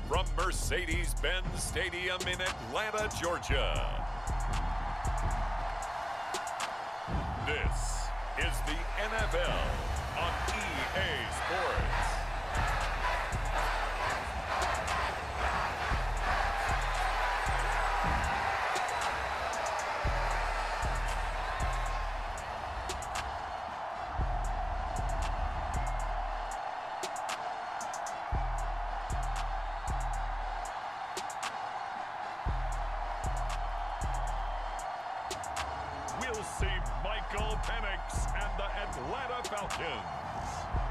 from Mercedes-Benz Stadium in Atlanta, Georgia. This is the NFL on EA Sports. We'll see Michael Penix and the Atlanta Falcons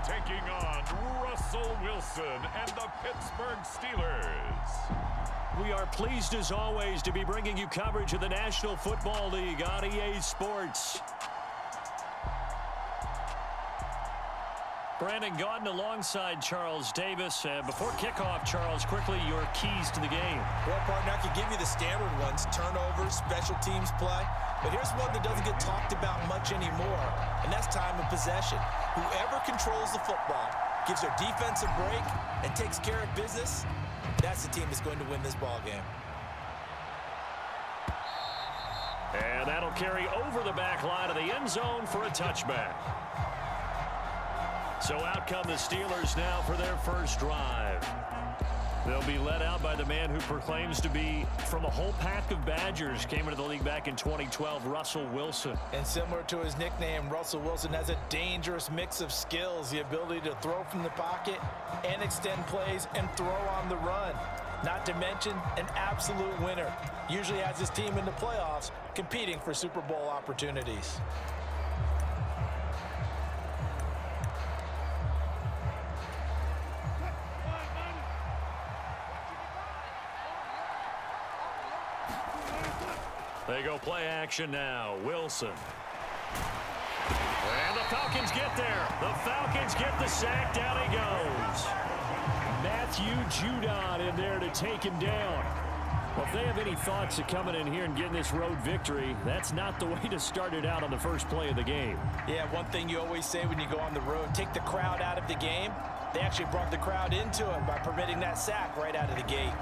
taking on Russell Wilson and the Pittsburgh Steelers. We are pleased as always to be bringing you coverage of the National Football League on EA Sports. Brandon Gaudin alongside Charles Davis. Before kickoff, Charles, quickly your keys to the game. Well, partner, I can give you the standard ones, turnovers, special teams play. But here's one that doesn't get talked about much anymore, and that's time of possession. Whoever controls the football, gives their defense a break, and takes care of business, that's the team that's going to win this ball game. And that'll carry over the back line of the end zone for a touchback. So out come the Steelers now for their first drive. They'll be led out by the man who proclaims to be from a whole pack of Badgers. Came into the league back in 2012, Russell Wilson. And similar to his nickname, Russell Wilson has a dangerous mix of skills. The ability to throw from the pocket and extend plays and throw on the run. Not to mention an absolute winner. Usually has his team in the playoffs competing for Super Bowl opportunities. They go play action now. Wilson. And the Falcons get there. The Falcons get the sack. Down he goes. Matthew Judon in there to take him down. Well, if they have any thoughts of coming in here and getting this road victory, that's not the way to start it out on the first play of the game. Yeah, one thing you always say when you go on the road, take the crowd out of the game. They actually brought the crowd into it by permitting that sack right out of the gate.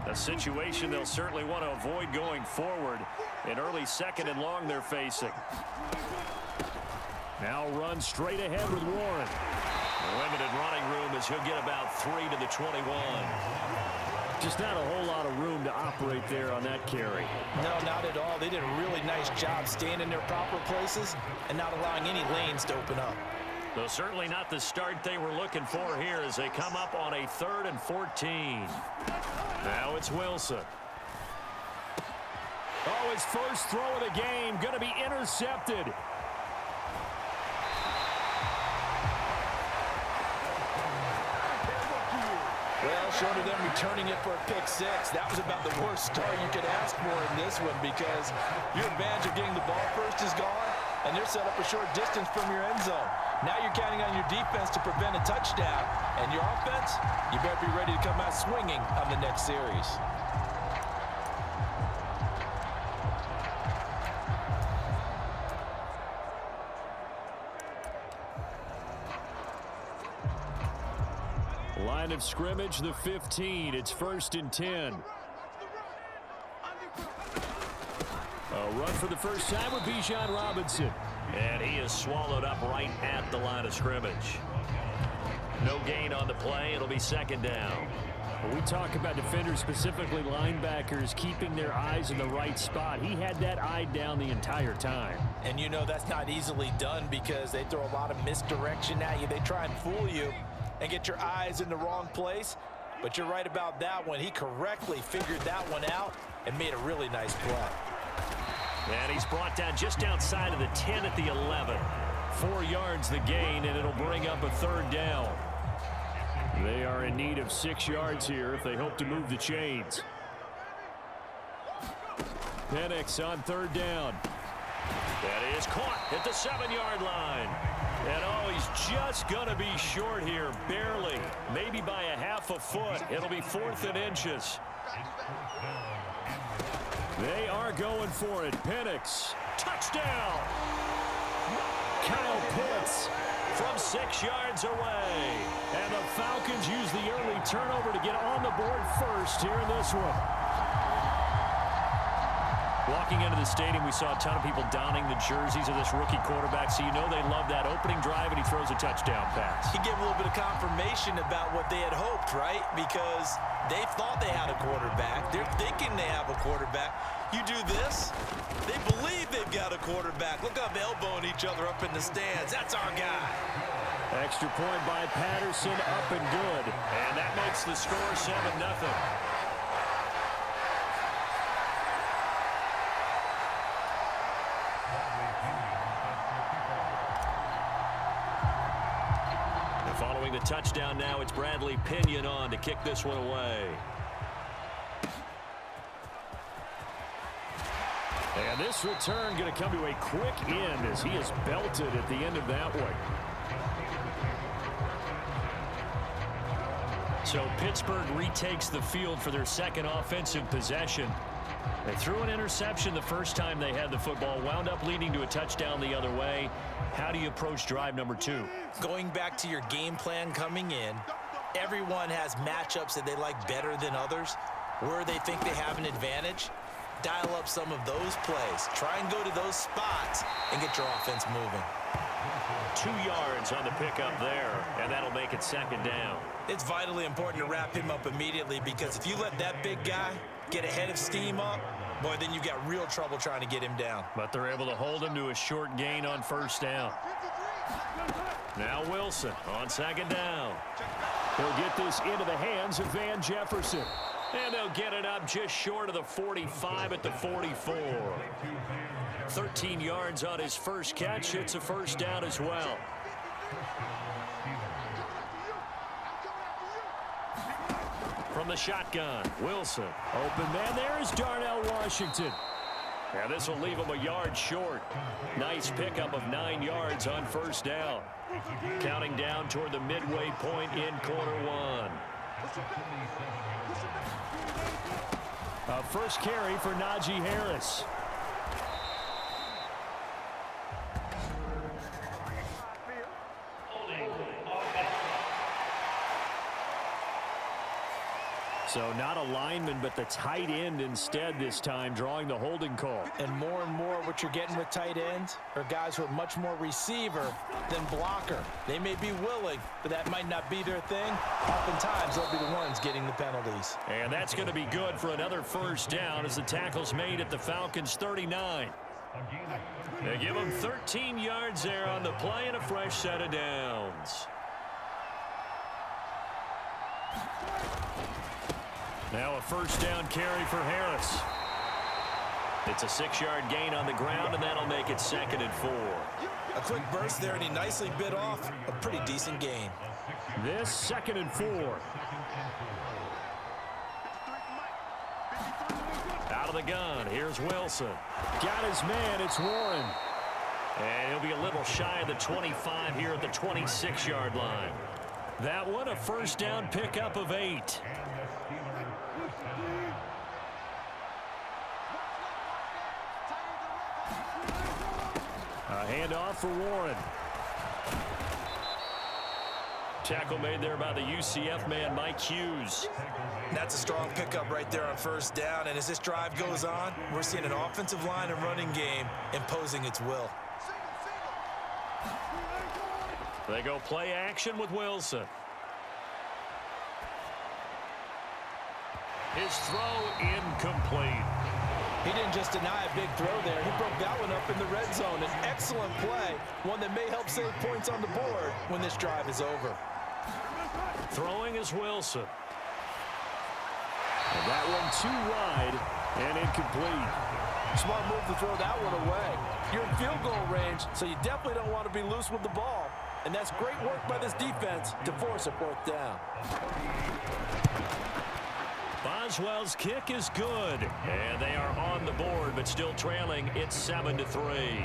A situation they'll certainly want to avoid going forward. An early second and long they're facing. Now run straight ahead with Warren. Limited running room as he'll get about 3 to the 21. Just not a whole lot of room to operate there on that carry. No, not at all. They did a really nice job staying in their proper places and not allowing any lanes to open up. Though certainly not the start they were looking for here as they come up on a 3rd and 14. Now it's Wilson. Oh, his first throw of the game going to be intercepted. Well, short of them returning it for a pick six, that was about the worst start you could ask for in this one because your advantage of getting the ball first is gone, and they're set up a short distance from your end zone. Now you're counting on your defense to prevent a touchdown, and your offense, you better be ready to come out swinging on the next series. Line of scrimmage, the 15. It's 1st and 10. A run for the first time with Bijan Robinson. And he is swallowed up right at the line of scrimmage. No gain on the play. It'll be 2nd down. When we talk about defenders, specifically linebackers, keeping their eyes in the right spot, he had that eye down the entire time. And you know that's not easily done because they throw a lot of misdirection at you. They try and fool you and get your eyes in the wrong place. But you're right about that one. He correctly figured that one out and made a really nice play. And he's brought down just outside of the 10 at the 11. 4 yards the gain, and it'll bring up a 3rd down. They are in need of 6 yards here if they hope to move the chains. Penix on 3rd down. That is caught at the 7-yard line. And oh, he's just going to be short here, barely. Maybe by a half a foot. It'll be 4th and inches. They are going for it. Penix, touchdown. Kyle Pitts from 6 yards away. Falcons use the early turnover to get on the board first here in this one. Walking into the stadium, we saw a ton of people donning the jerseys of this rookie quarterback, so you know they love that opening drive, and he throws a touchdown pass. He gave a little bit of confirmation about what they had hoped, right? Because they thought they had a quarterback. They're thinking they have a quarterback. You do this, they believe they've got a quarterback. Look up, elbowing each other up in the stands. That's our guy. Extra point by Patterson, up and good. And that makes the score 7-0. Following the touchdown now, it's Bradley Pinion on to kick this one away. And this return going to come to a quick end as he is belted at the end of that one. So Pittsburgh retakes the field for their second offensive possession. They threw an interception the first time they had the football, wound up leading to a touchdown the other way. How do you approach drive number 2? Going back to your game plan coming in, everyone has matchups that they like better than others. Where they think they have an advantage, dial up some of those plays. Try and go to those spots and get your offense moving. 2 yards on the pickup there, and that'll make it second down. It's vitally important to wrap him up immediately, because if you let that big guy get ahead of steam up, boy, then you've got real trouble trying to get him down. But they're able to hold him to a short gain on first down. Now Wilson on second down. He'll get this into the hands of Van Jefferson. And they'll get it up just short of the 45 at the 44. 13 yards on his first catch. It's a first down as well. From the shotgun, Wilson. Open man there is Darnell Washington. And this will leave him a yard short. Nice pickup of 9 yards on first down. Counting down toward the midway point in quarter one. A first carry for Najee Harris. So not a lineman, but the tight end instead this time, drawing the holding call. And more what you're getting with tight ends are guys with much more receiver than blocker. They may be willing, but that might not be their thing. Oftentimes, they'll be the ones getting the penalties. And that's going to be good for another first down as the tackle's made at the Falcons' 39. They give them 13 yards there on the play and a fresh set of downs. Now a first down carry for Harris. It's a 6-yard gain on the ground, and that'll make it 2nd and 4. A quick burst there, and he nicely bit off a pretty decent gain. This 2nd and 4. Out of the gun, here's Wilson. Got his man, it's Warren. And he'll be a little shy of the 25 here at the 26-yard line. That one, a first down pickup of 8. A handoff for Warren. Tackle made there by the UCF man, Mike Hughes. That's a strong pickup right there on first down. And as this drive goes on, we're seeing an offensive line and running game imposing its will. They go play action with Wilson. His throw incomplete. He didn't just deny a big throw there. He broke that one up in the red zone. An excellent play, one that may help save points on the board when this drive is over. Throwing is Wilson. And that one too wide and incomplete. Smart move to throw that one away. You're in field goal range, so you definitely don't want to be loose with the ball. And that's great work by this defense to force a 4th down. Boswell's kick is good, and they are on the board, but still trailing. It's 7-3.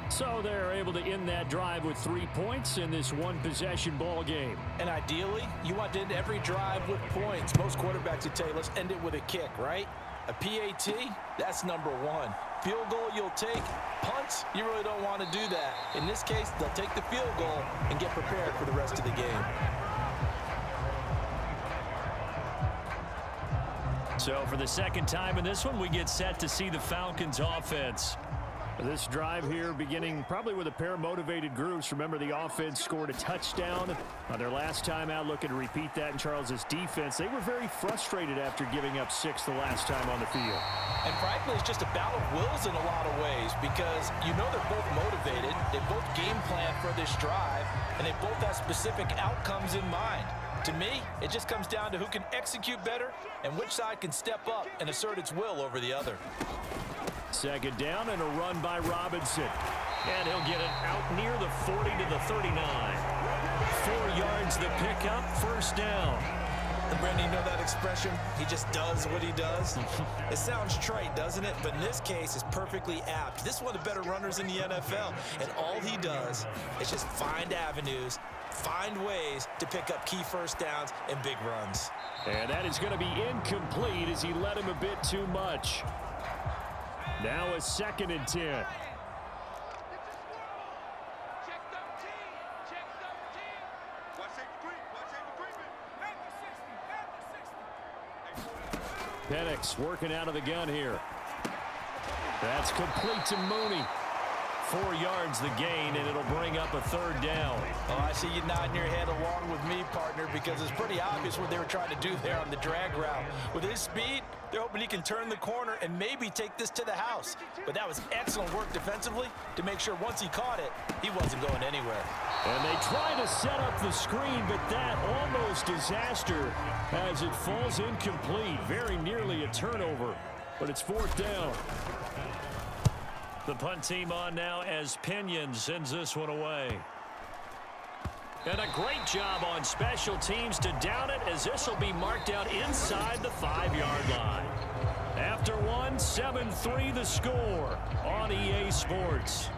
So they're able to end that drive with 3 points in this one-possession ball game. And ideally, you want to end every drive with points. Most quarterbacks would tell you, let's end it with a kick, right? A PAT, that's number 1. field goal you'll take. Punts, you really don't want to do that. In this case, they'll take the field goal and get prepared for the rest of the game. So for the second time in this one, we get set to see the Falcons offense. This drive here beginning probably with a pair of motivated groups. Remember, the offense scored a touchdown on their last time out, looking to repeat that in Charles's defense. They were very frustrated after giving up 6 the last time on the field. And frankly, it's just a battle of wills in a lot of ways because you know they're both motivated. They both game plan for this drive, and they both have specific outcomes in mind. To me, it just comes down to who can execute better and which side can step up and assert its will over the other. Second down and a run by Robinson. And he'll get it out near the 40 to the 39. 4 yards the pickup, first down. And Brandon, you know that expression? He just does what he does. It sounds trite, doesn't it? But in this case, it's perfectly apt. This is one of the better runners in the NFL. And all he does is just find avenues, find ways to pick up key first downs and big runs. And that is going to be incomplete as he led him a bit too much. Now a 2nd and 10. Penix working out of the gun here. That's complete to Mooney. 4 yards the gain, and it'll bring up a 3rd down. Oh, I see you nodding your head along with me, partner, because it's pretty obvious what they were trying to do there on the drag route. With his speed, they're hoping he can turn the corner and maybe take this to the house. But that was excellent work defensively to make sure once he caught it, he wasn't going anywhere. And they try to set up the screen, but that almost disaster as it falls incomplete. Very nearly a turnover, but it's 4th down. The punt team on now as Pinion sends this one away. And a great job on special teams to down it as this will be marked out inside the 5-yard line. After one, 7-3 the score on EA Sports.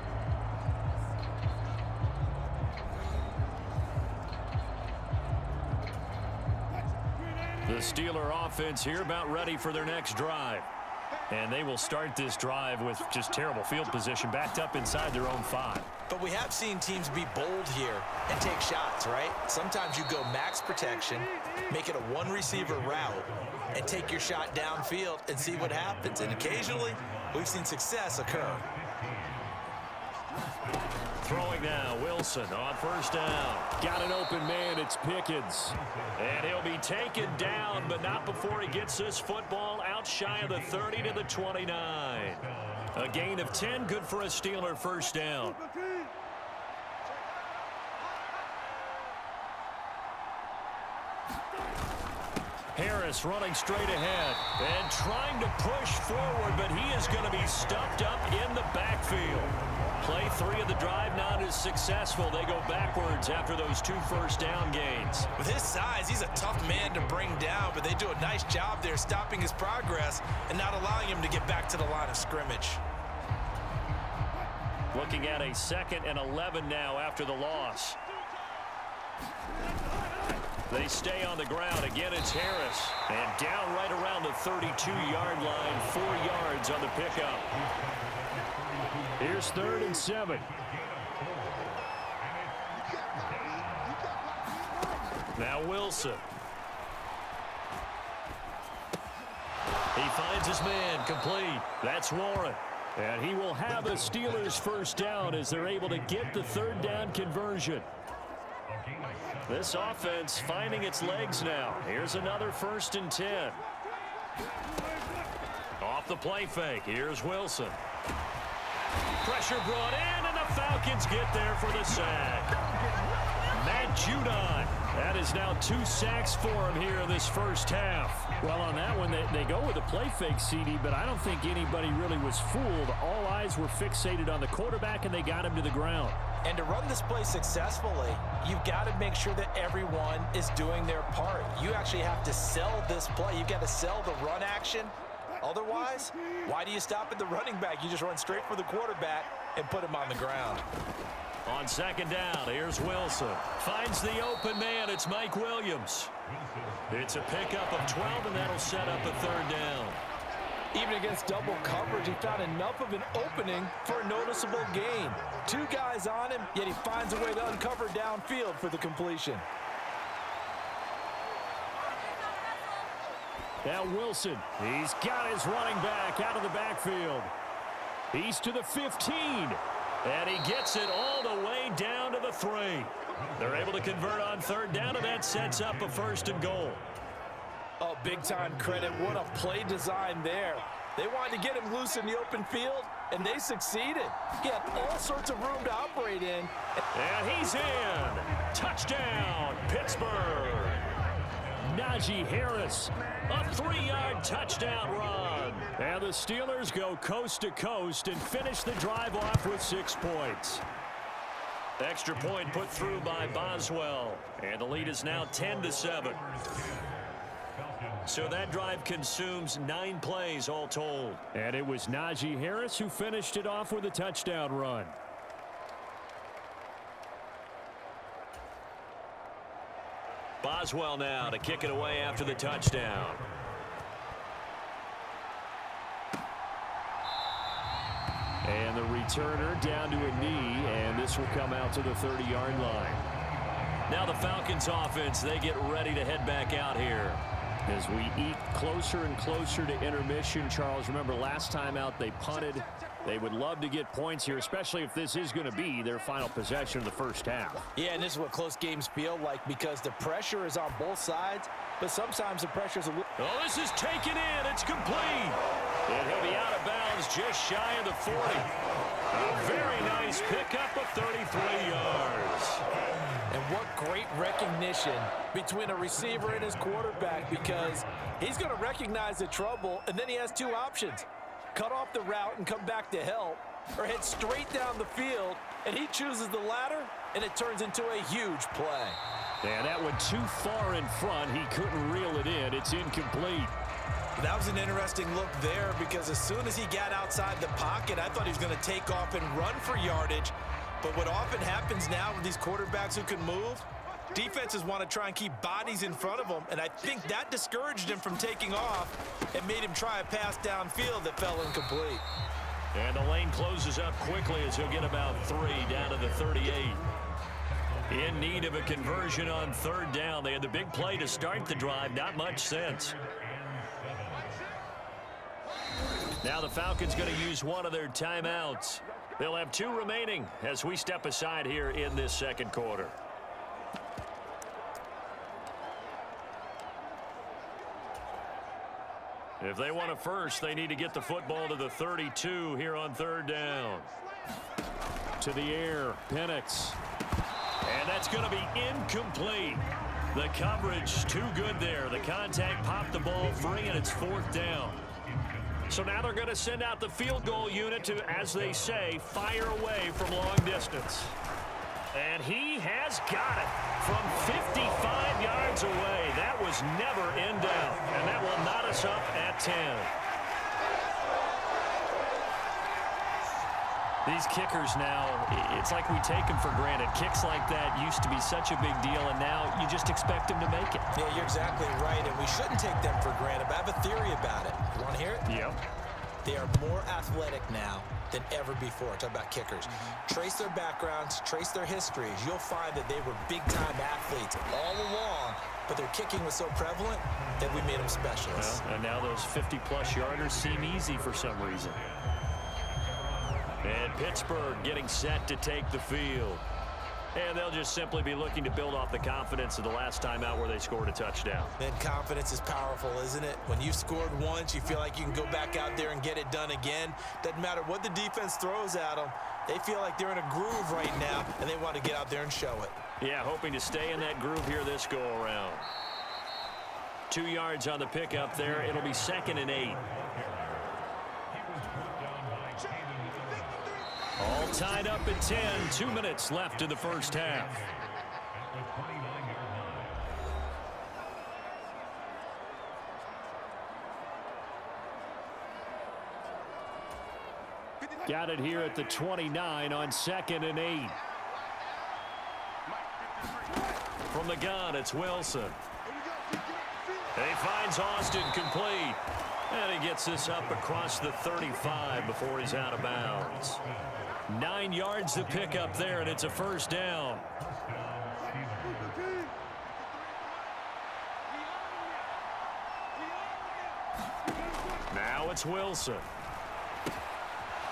The Steeler offense here about ready for their next drive. And they will start this drive with just terrible field position, backed up inside their own 5. But we have seen teams be bold here and take shots, right? Sometimes you go max protection, make it a one-receiver route, and take your shot downfield and see what happens. And occasionally, we've seen success occur. Throwing now, Wilson on 1st down. Got an open man, it's Pickens. And he'll be taken down, but not before he gets this football out shy of the 30 to the 29. A gain of 10, good for a Steeler 1st down. Harris running straight ahead and trying to push forward, but he is going to be stuffed up in the backfield. Play 3 of the drive not as successful. They go backwards after those 2 first down gains. With his size, he's a tough man to bring down, but they do a nice job there stopping his progress and not allowing him to get back to the line of scrimmage. Looking at a 2nd and 11 now after the loss. They stay on the ground. Again, it's Harris. And down right around the 32-yard line. 4 yards on the pickup. Here's 3rd and 7. Now Wilson. He finds his man complete. That's Warren. And he will have a Steelers 1st down as they're able to get the 3rd down conversion. This offense finding its legs now. Here's another 1st and 10. Off the play fake. Here's Wilson. Pressure brought in, and the Falcons get there for the sack. Matt Judon. That is now 2 sacks for him here in this 1st half. Well, on that one, they go with a play fake, CD, but I don't think anybody really was fooled. All eyes were fixated on the quarterback, and they got him to the ground. And to run this play successfully, you've got to make sure that everyone is doing their part. You actually have to sell this play. You've got to sell the run action. Otherwise, why do you stop at the running back? You just run straight for the quarterback and put him on the ground. On 2nd down, here's Wilson. Finds the open man. It's Mike Williams. It's a pickup of 12, and that'll set up a 3rd down. Even against double coverage, he found enough of an opening for a noticeable gain. 2 guys on him, yet he finds a way to uncover downfield for the completion. Now Wilson, he's got his running back out of the backfield. He's to the 15, and he gets it all the way down to the 3. They're able to convert on 3rd down, and that sets up a 1st and goal. Oh, big-time credit. What a play design there. They wanted to get him loose in the open field, and they succeeded. He had all sorts of room to operate in. And he's in. Touchdown, Pittsburgh. Najee Harris, a 3-yard touchdown run. And the Steelers go coast to coast and finish the drive off with 6 points. Extra point put through by Boswell. And the lead is now 10-7. So that drive consumes 9 plays all told. And it was Najee Harris who finished it off with a touchdown run. Boswell now to kick it away after the touchdown. And the returner down to a knee, and this will come out to the 30-yard line. Now the Falcons offense, they get ready to head back out here. As we eat closer and closer to intermission, Charles, remember last time out they punted. They would love to get points here, especially if this is going to be their final possession of the first half. Yeah, and this is what close games feel like because the pressure is on both sides, but sometimes the pressure is a little... Oh, this is taken in. It's complete. And he'll be out of bounds just shy of the 40. A very nice pickup of 33 yards. And what great recognition between a receiver and his quarterback because he's going to recognize the trouble, and then he has 2 options. Cut off the route and come back to help, or head straight down the field, and he chooses the latter, and it turns into a huge play. And that went too far in front. He couldn't reel it in. It's incomplete. That was an interesting look there because as soon as he got outside the pocket, I thought he was going to take off and run for yardage. But what often happens now with these quarterbacks who can move, defenses want to try and keep bodies in front of them, and I think that discouraged him from taking off and made him try a pass downfield that fell incomplete. And the lane closes up quickly as he'll get about 3 down to the 38. In need of a conversion on 3rd down. They had the big play to start the drive. Not much sense. Now the Falcons going to use one of their timeouts. They'll have 2 remaining as we step aside here in this second quarter. If they want a first, they need to get the football to the 32 here on 3rd down. To the air, Penix. And that's going to be incomplete. The coverage too good there. The contact popped the ball free, and it's 4th down. So now they're going to send out the field goal unit to, as they say, fire away from long distance. And he has got it from 55 yards away. That was never in doubt. And that will knot us up at 10. These kickers now, it's like we take them for granted. Kicks like that used to be such a big deal, and now you just expect them to make it. Yeah, you're exactly right, and we shouldn't take them for granted. But I have a theory about it. You want to hear it? Yep. They are more athletic now than ever before. Talk about kickers. Trace their backgrounds, trace their histories. You'll find that they were big-time athletes all along, but their kicking was so prevalent that we made them specialists. Well, and now those 50-plus yarders seem easy for some reason. And Pittsburgh getting set to take the field. And they'll just simply be looking to build off the confidence of the last time out where they scored a touchdown. And confidence is powerful, isn't it? When you've scored once, you feel like you can go back out there and get it done again. Doesn't matter what the defense throws at them. They feel like they're in a groove right now, and they want to get out there and show it. Yeah, hoping to stay in that groove here this go-around. 2 yards on the pickup there. It'll be 2nd and 8. All tied up at 10. 2 minutes left in the first half. Got it here at the 29 on 2nd and 8. From the gun, it's Wilson. He finds Austin complete. And he gets this up across the 35 before he's out of bounds. 9 yards to pick up there, and it's a first down. Now it's Wilson.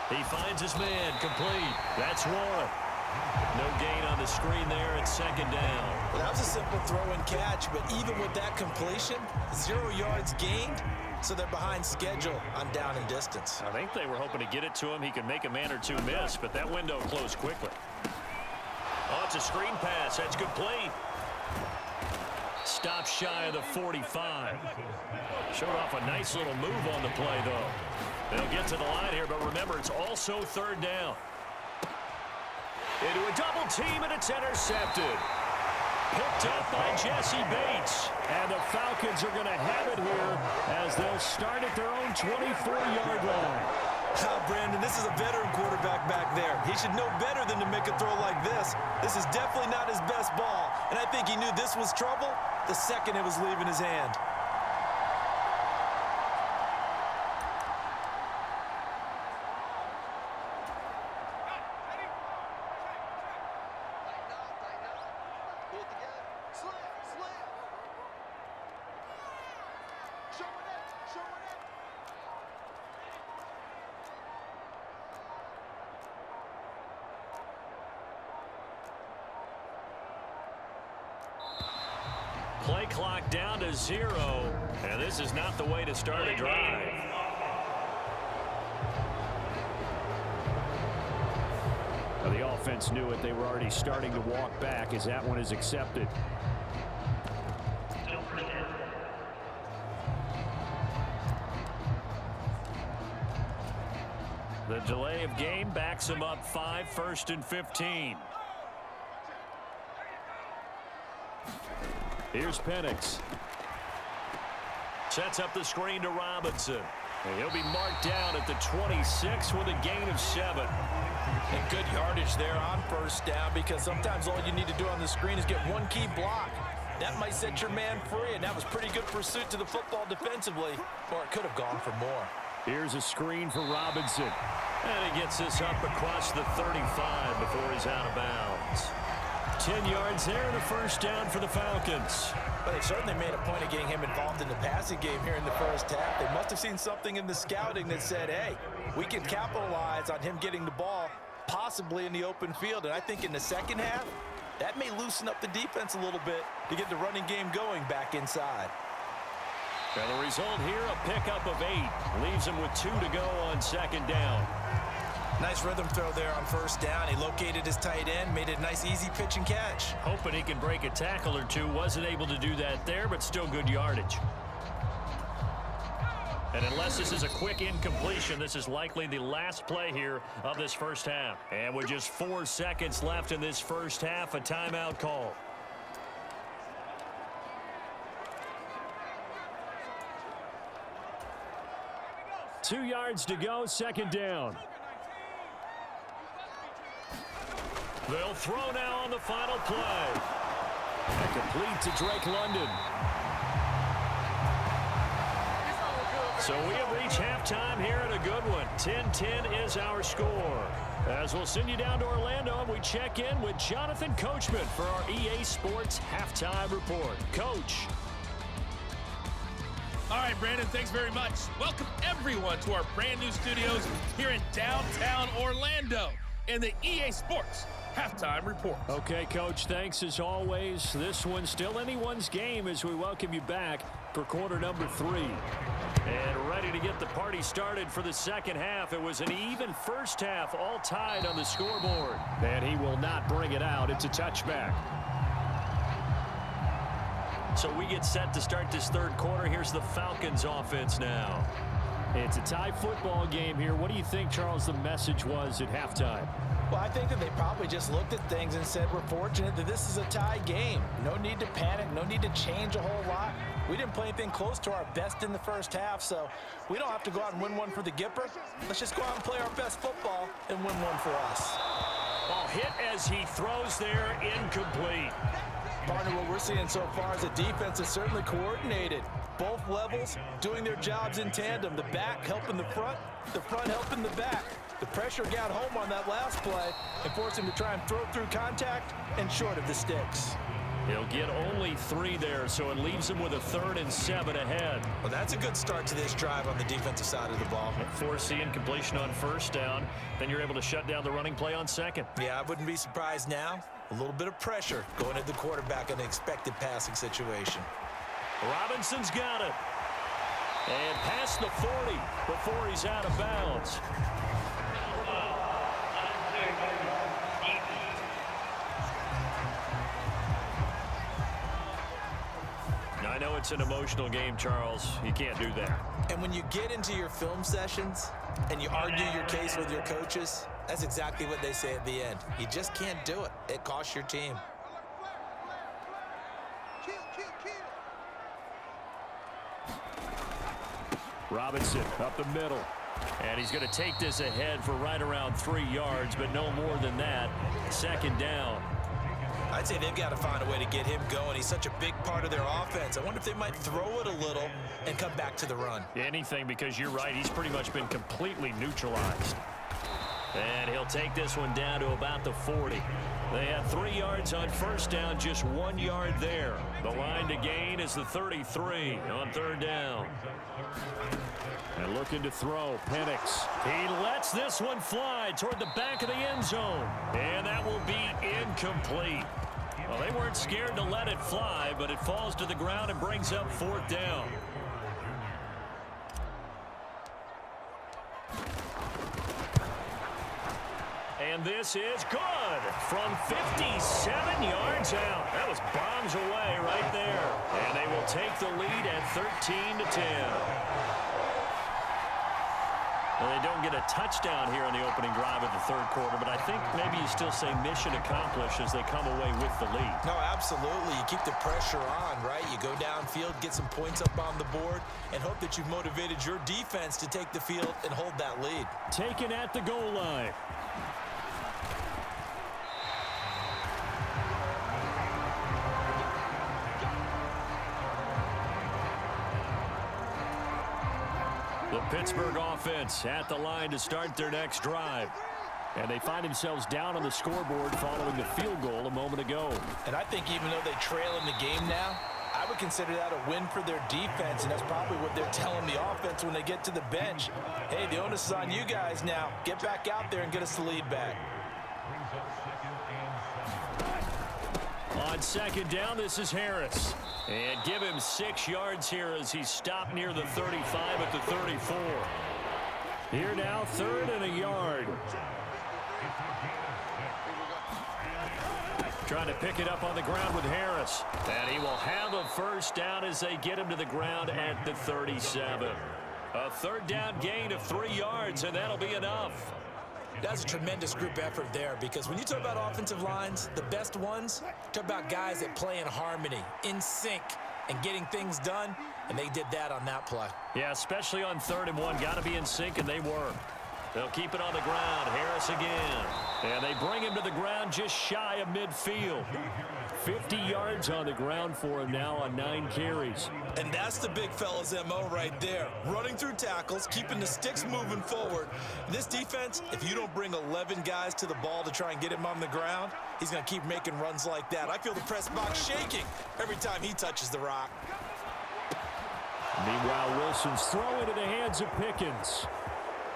He finds his man, complete. That's Warren. No gain on the screen there at second down. Well, that was a simple throw and catch, but even with that completion, 0 yards gained, so they're behind schedule on down and distance. I think they were hoping to get it to him. He could make a man or two miss, but that window closed quickly. Oh, it's a screen pass. That's complete. Stop shy of the 45. Showed off a nice little move on the play, though. They'll get to the line here, but remember, it's also third down. Into a double team, and it's intercepted. Picked up by Jesse Bates. And the Falcons are going to have it here as they'll start at their own 24-yard line. Brandon, this is a veteran quarterback back there. He should know better than to make a throw like this. This is definitely not his best ball, and I think he knew this was trouble the second it was leaving his hand. Play clock down to 0, and this is not the way to start a drive. Well, the offense knew it. They were already starting to walk back as that one is accepted. The delay of game backs them up 5, 1st and 15. Here's Penix. Sets up the screen to Robinson. And he'll be marked down at the 26 with a gain of 7. And good yardage there on first down, because sometimes all you need to do on the screen is get one key block. That might set your man free, and that was pretty good pursuit to the football defensively, or it could have gone for more. Here's a screen for Robinson. And he gets this up across the 35 before he's out of bounds. 10 yards there and a first down for the Falcons. But they certainly made a point of getting him involved in the passing game here in the first half. They must have seen something in the scouting that said, hey, we can capitalize on him getting the ball possibly in the open field. And I think in the second half, that may loosen up the defense a little bit to get the running game going back inside. And the result here, a pickup of 8. Leaves him with 2 to go on second down. Nice rhythm throw there on first down. He located his tight end, made it a nice easy pitch and catch. Hoping he can break a tackle or two. Wasn't able to do that there, but still good yardage. And unless this is a quick incompletion, this is likely the last play here of this first half. And with just 4 seconds left in this first half, a timeout call. Two yards to go, second down. They'll throw now on the final play. And complete to Drake London. So we have reached halftime here at a good one. 10-10 is our score. As we'll send you down to Orlando, and we check in with Jonathan Coachman for our EA Sports Halftime Report. Coach. All right, Brandon, thanks very much. Welcome, everyone, to our brand new studios here in downtown Orlando in the EA Sports Halftime Report. Okay, Coach, thanks as always. This one's still anyone's game as we welcome you back for quarter number 3. And ready to get the party started for the second half. It was an even first half, all tied on the scoreboard. And he will not bring it out. It's a touchback. So we get set to start this third quarter. Here's the Falcons offense now. It's a tie football game here. What do you think, Charles, the message was at halftime? Well, I think that they probably just looked at things and said, we're fortunate that this is a tie game. No need to panic, no need to change a whole lot. We didn't play anything close to our best in the first half, so we don't have to go out and win one for the Gipper. Let's just go out and play our best football and win one for us. Ball hit as he throws there, incomplete. Partner, what we're seeing so far is the defense is certainly coordinated. both levels doing their jobs in tandem. The back helping the front helping the back. The pressure got home on that last play and forced him to try and throw through contact and short of the sticks. He'll get only 3 there, so it leaves him with a 3rd and 7 ahead. Well, that's a good start to this drive on the defensive side of the ball. Force the incompletion on 1st down, then you're able to shut down the running play on 2nd. Yeah, I wouldn't be surprised now. A little bit of pressure going at the quarterback in an expected passing situation. Robinson's got it. And past the 40 before he's out of bounds. I know it's an emotional game, Charles. You can't do that. And when you get into your film sessions and you argue your case with your coaches, that's exactly what they say at the end. You just can't do it. It costs your team. Robinson up the middle. And he's going to take this ahead for right around 3 yards, but no more than that. 2nd down. I'd say they've got to find a way to get him going. He's such a big part of their offense. I wonder if they might throw it a little and come back to the run. Anything, because you're right. He's pretty much been completely neutralized. And he'll take this one down to about the 40. They had 3 yards on 1st down, just 1 yard there. The line to gain is the 33 on 3rd down. And looking to throw, Penix. He lets this one fly toward the back of the end zone. And that will be incomplete. Well, they weren't scared to let it fly, but it falls to the ground and brings up 4th down. And this is good from 57 yards out. That was bombs away right there. And they will take the lead at 13-10. Well, they don't get a touchdown here in the opening drive of the 3rd quarter, but I think maybe you still say mission accomplished as they come away with the lead. No, absolutely. You keep the pressure on, right? You go downfield, get some points up on the board, and hope that you've motivated your defense to take the field and hold that lead. Taken at the goal line. The Pittsburgh offense at the line to start their next drive. And they find themselves down on the scoreboard following the field goal a moment ago. And I think even though they trail in the game now, I would consider that a win for their defense, and that's probably what they're telling the offense when they get to the bench. Hey, the onus is on you guys now. Get back out there and get us the lead back. On 2nd down, this is Harris. And give him 6 yards here as he's stopped near the 35 at the 34. Here now, 3rd and a yard. Trying to pick it up on the ground with Harris. And he will have a 1st down as they get him to the ground at the 37. A 3rd down gain of 3 yards, and that'll be enough. That's a tremendous group effort there, because when you talk about offensive lines, the best ones, talk about guys that play in harmony, in sync, and getting things done, and they did that on that play. Yeah, especially on 3rd and 1. Got to be in sync, and they were. They'll keep it on the ground. Harris again. And they bring him to the ground just shy of midfield. 50 yards on the ground for him now on 9 carries. And that's the big fella's MO right there. Running through tackles, keeping the sticks moving forward. This defense, if you don't bring 11 guys to the ball to try and get him on the ground, he's going to keep making runs like that. I feel the press box shaking every time he touches the rock. Meanwhile, Wilson's throw into the hands of Pickens.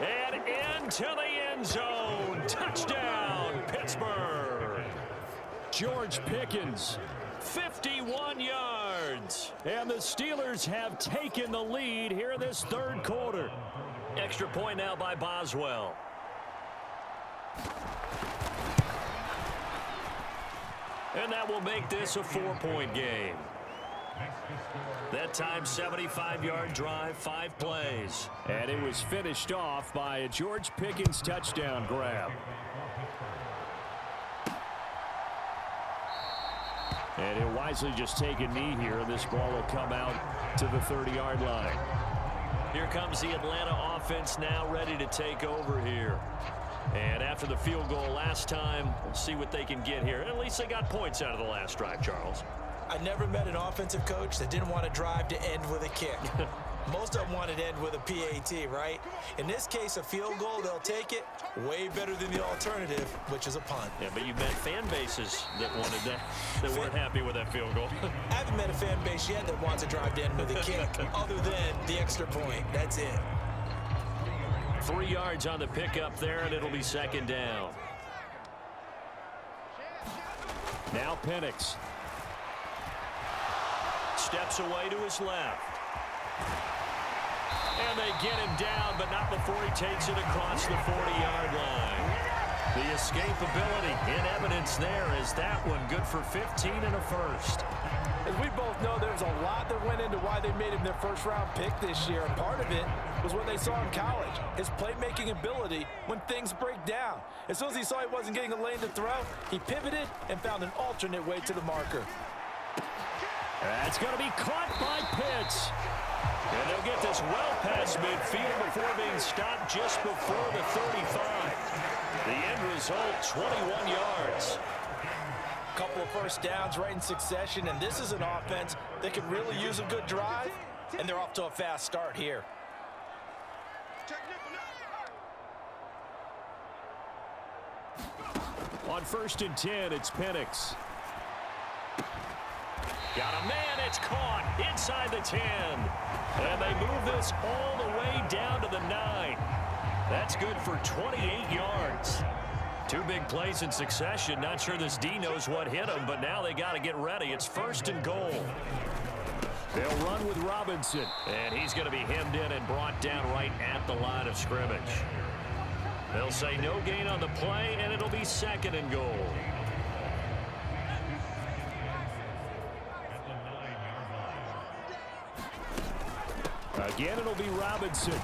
And into the end zone. Touchdown, Pittsburgh. George Pickens, 51 yards. And the Steelers have taken the lead here in this 3rd quarter. Extra point now by Boswell. And that will make this a 4-point game. That time, 75-yard drive, 5 plays. And it was finished off by a George Pickens touchdown grab. And he'll wisely just take a knee here, and this ball will come out to the 30-yard line. Here comes the Atlanta offense now ready to take over here. And after the field goal last time, we'll see what they can get here. At least they got points out of the last drive, Charles. I never met an offensive coach that didn't want to drive to end with a kick. Most of them wanted to end with a PAT, right? In this case, a field goal, they'll take it. Way better than the alternative, which is a punt. Yeah, but you've met fan bases that wanted that, that weren't happy with that field goal. I haven't met a fan base yet that wants to drive to end with a kick, other than the extra point. That's it. 3 yards on the pickup there, and it'll be second down. Now Penix. Steps away to his left. And they get him down, but not before he takes it across the 40-yard line. The escapability in evidence there is that one good for 15 and a first. As we both know, there's a lot that went into why they made him their first-round pick this year. And part of it was what they saw in college, his playmaking ability when things break down. As soon as he saw he wasn't getting a lane to throw, he pivoted and found an alternate way to the marker. That's going to be caught by Pitts. And they'll get this well past midfield before being stopped just before the 35. The end result, 21 yards. Couple of first downs right in succession, and this is an offense that could really use a good drive, and they're off to a fast start here. On 1st and 10, it's Penix. Got a man, it's caught inside the 10. And they move this all the way down to the 9. That's good for 28 yards. 2 big plays in succession. Not sure this D knows what hit him, but now they got to get ready. It's 1st and goal. They'll run with Robinson. And he's going to be hemmed in and brought down right at the line of scrimmage. They'll say no gain on the play, and it'll be 2nd and goal. Again, it'll be Robinson.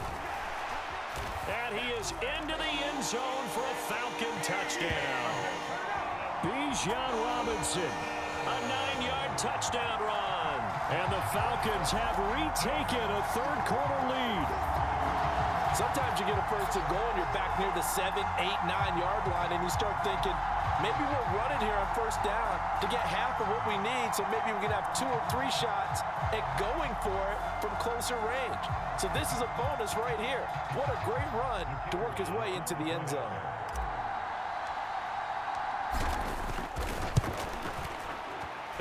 And he is into the end zone for a Falcon touchdown. Bijan Robinson, a 9-yard touchdown run. And the Falcons have retaken a third-quarter lead. Sometimes you get a first and goal and you're back near the 7, 8, 9-yard line, and you start thinking, maybe we're running here on first down to get half of what we need, so maybe we can have 2 or 3 shots at going for it from closer range. So this is a bonus right here. What a great run to work his way into the end zone.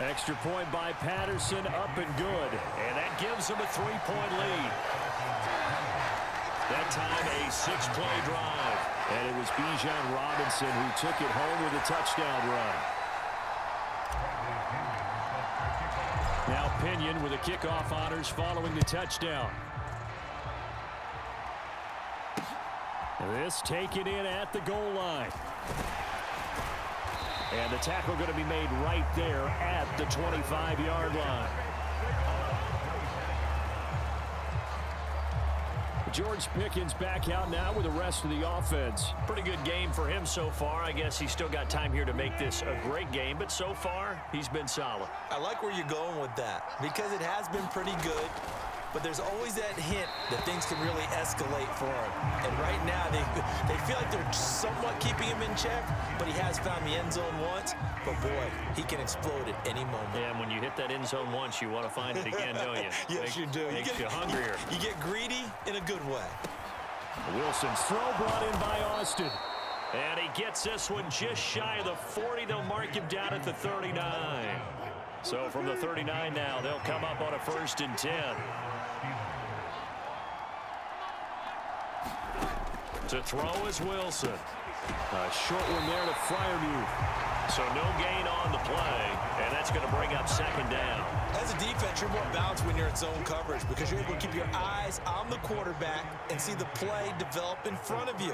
Extra point by Patterson, up and good. And that gives him a 3-point lead. That time a 6-play drive. And it was Bijan Robinson who took it home with a touchdown run. Now Pinion with the kickoff honors following the touchdown. This taken in at the goal line. And the tackle going to be made right there at the 25-yard line. George Pickens back out now with the rest of the offense. Pretty good game for him so far. I guess he's still got time here to make this a great game, but so far, he's been solid. I like where you're going with that because it has been pretty good, but there's always that hint that things can really escalate for him. And right now, they feel like they're somewhat keeping him in check, but he has found the end zone once. But, boy, he can explode at any moment. Yeah, and when you hit that end zone once, you want to find it again, don't you? Yes, you do. Makes you hungrier. You get greedy in a good way. Wilson's throw brought in by Austin. And he gets this one just shy of the 40. They'll mark him down at the 39. So from the 39 now, they'll come up on a 1st and 10. To throw is Wilson. A short one there to Freiermuth. So no gain on the play, and that's going to bring up 2nd down. As a defense, you're more balanced when you're in zone coverage because you're able to keep your eyes on the quarterback and see the play develop in front of you.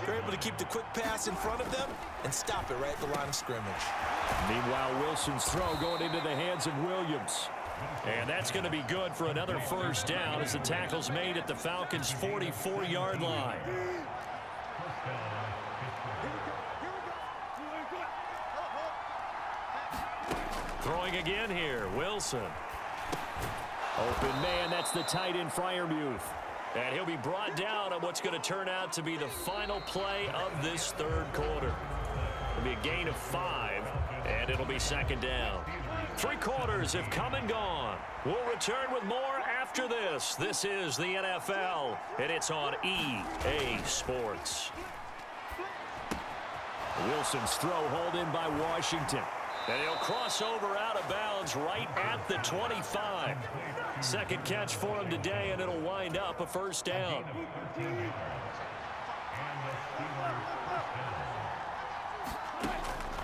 You're able to keep the quick pass in front of them and stop it right at the line of scrimmage. Meanwhile, Wilson's throw going into the hands of Williams. And that's going to be good for another 1st down as the tackle's made at the Falcons' 44-yard line. Throwing again here, Wilson. Open man, that's the tight end Freiermuth. And he'll be brought down on what's going to turn out to be the final play of this 3rd quarter. It'll be a gain of 5, and it'll be 2nd down. Three quarters have come and gone. We'll return with more after this. This is the NFL, and it's on EA Sports. Wilson's throw hauled in by Washington. And he'll cross over out of bounds right at the 25. Second catch for him today, and it'll wind up a first down.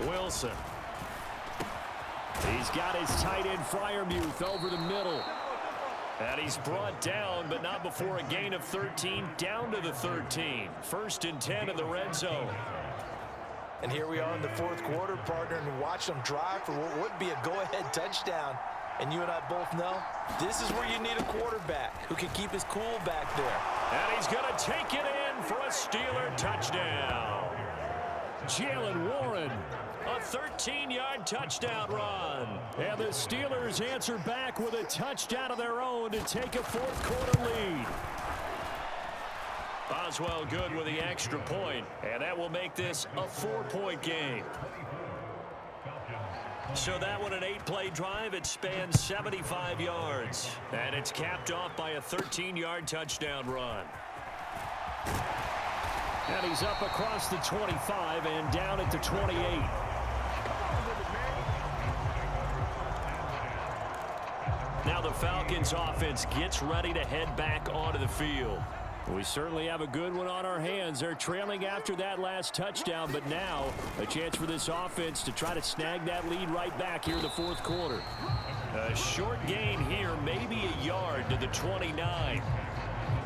Wilson. He's got his tight end Freiermuth over the middle. And he's brought down, but not before a gain of 13, down to the 13. First and 10 in the red zone. And here we are in the fourth quarter, partner, and watch them drive for what would be a go-ahead touchdown. And you and I both know this is where you need a quarterback who can keep his cool back there. And he's going to take it in for a Steeler touchdown. Jalen Warren, a 13-yard touchdown run. And the Steelers answer back with a touchdown of their own to take a fourth-quarter lead. Boswell good with the extra point, and that will make this a 4-point game. So that one, an 8-play drive. It spans 75 yards, and it's capped off by a 13-yard touchdown run. And he's up across the 25 and down at the 28. Now the Falcons offense gets ready to head back onto the field. We certainly have a good one on our hands. They're trailing after that last touchdown, but now a chance for this offense to try to snag that lead right back here in the fourth quarter. A short gain here, maybe a yard to the 29.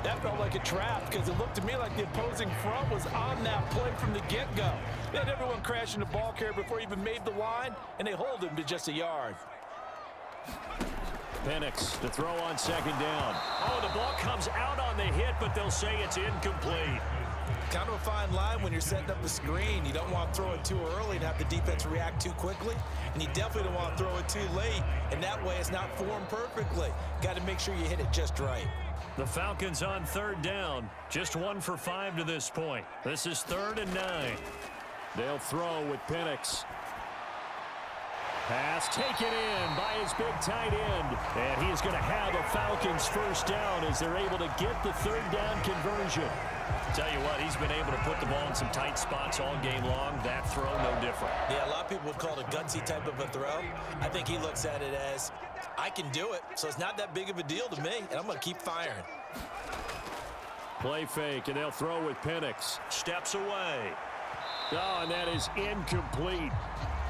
That felt like a trap because it looked to me like the opposing front was on that play from the get-go. They had everyone crashing the ball carrier before he even made the line, and they hold him to just a yard. Penix to throw on second down. Oh, the ball comes out on the hit, but they'll say it's incomplete. Kind of a fine line when you're setting up the screen. You don't want to throw it too early and have the defense react too quickly, and you definitely don't want to throw it too late, and that way it's not formed perfectly. Got to make sure you hit it just right. The Falcons on third down, just 1 for 5 to this point. This is 3rd and 9. They'll throw with Penix. Pass taken in by his big tight end. And he is going to have a Falcons first down as they're able to get the third down conversion. Tell you what, he's been able to put the ball in some tight spots all game long. That throw, no different. Yeah, a lot of people would call it a gutsy type of a throw. I think he looks at it as, I can do it, so it's not that big of a deal to me, and I'm going to keep firing. Play fake, and they'll throw with Penix. Steps away. Oh, and that is incomplete.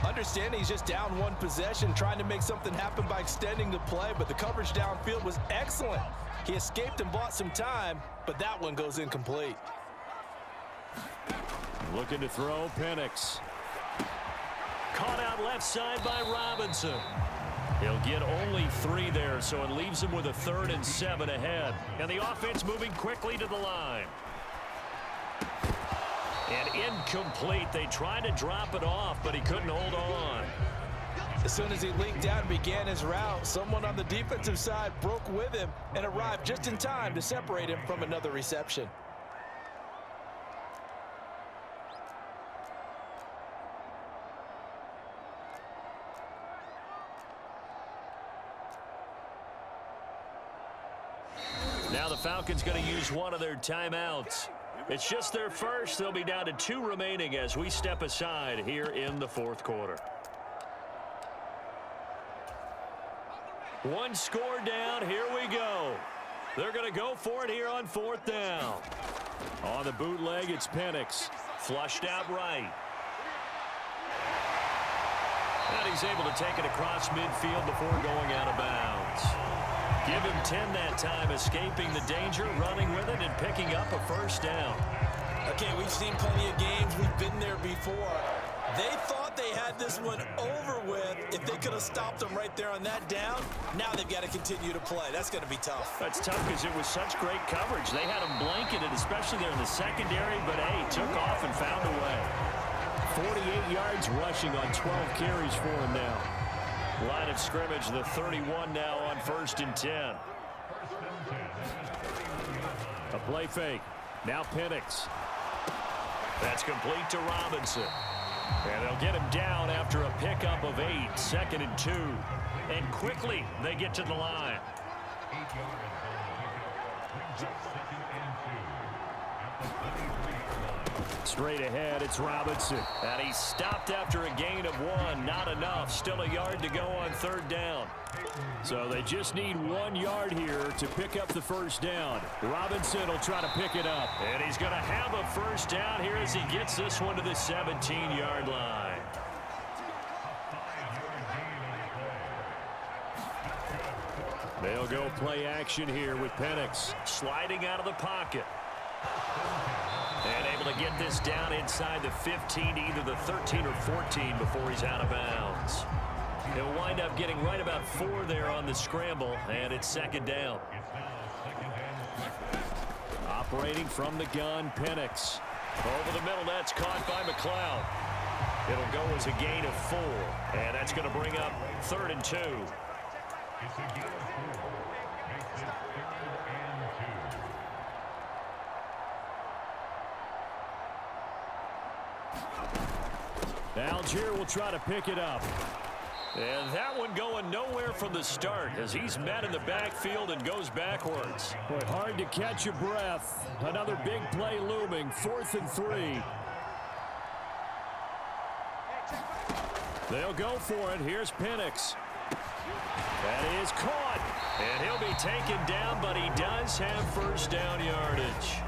Understanding he's just down one possession, trying to make something happen by extending the play, but the coverage downfield was excellent. He escaped and bought some time, but that one goes incomplete. Looking to throw, Penix. Caught out left side by Robinson. He'll get only 3 there, so it leaves him with a 3rd and 7 ahead. And the offense moving quickly to the line. And incomplete. They tried to drop it off, but he couldn't hold on. As soon as he leaked out and began his route, someone on the defensive side broke with him and arrived just in time to separate him from another reception. Now the Falcons going to use one of their timeouts. It's just their first. They'll be down to 2 remaining as we step aside here in the fourth quarter. 1 score down. Here we go. They're going to go for it here on 4th down. On the bootleg, it's Penix. Flushed out right. And he's able to take it across midfield before going out of bounds. Give him 10 that time, escaping the danger, running with it, and picking up a first down. Okay, we've seen plenty of games. We've been there before. They thought they had this one over with. If they could have stopped them right there on that down, now they've got to continue to play. That's going to be tough. That's tough because it was such great coverage. They had them blanketed, especially there in the secondary, but, hey, took off and found a way. 48 yards rushing on 12 carries for him now. Line of scrimmage, the 31 now on 1st and 10. A play fake. Now Penix. That's complete to Robinson. And they'll get him down after a pickup of 8, 2nd and 2. And quickly they get to the line. Straight ahead, it's Robinson. And he's stopped after a gain of 1. Not enough. Still a yard to go on 3rd down. So they just need 1 yard here to pick up the first down. Robinson will try to pick it up. And he's going to have a first down here as he gets this one to the 17-yard line. They'll go play action here with Penix sliding out of the pocket. And able to get this down inside the 15, either the 13 or 14 before he's out of bounds. He'll wind up getting right about 4 there on the scramble, and it's 2nd down. Operating from the gun, Penix. Over the middle, that's caught by McLeod. It'll go as a gain of 4, and that's going to bring up 3rd and 2. Algier will try to pick it up. And that one going nowhere from the start as he's met in the backfield and goes backwards. Boy, hard to catch your breath. Another big play looming, 4th and 3. They'll go for it. Here's Penix. That is caught. And he'll be taken down, but he does have first down yardage.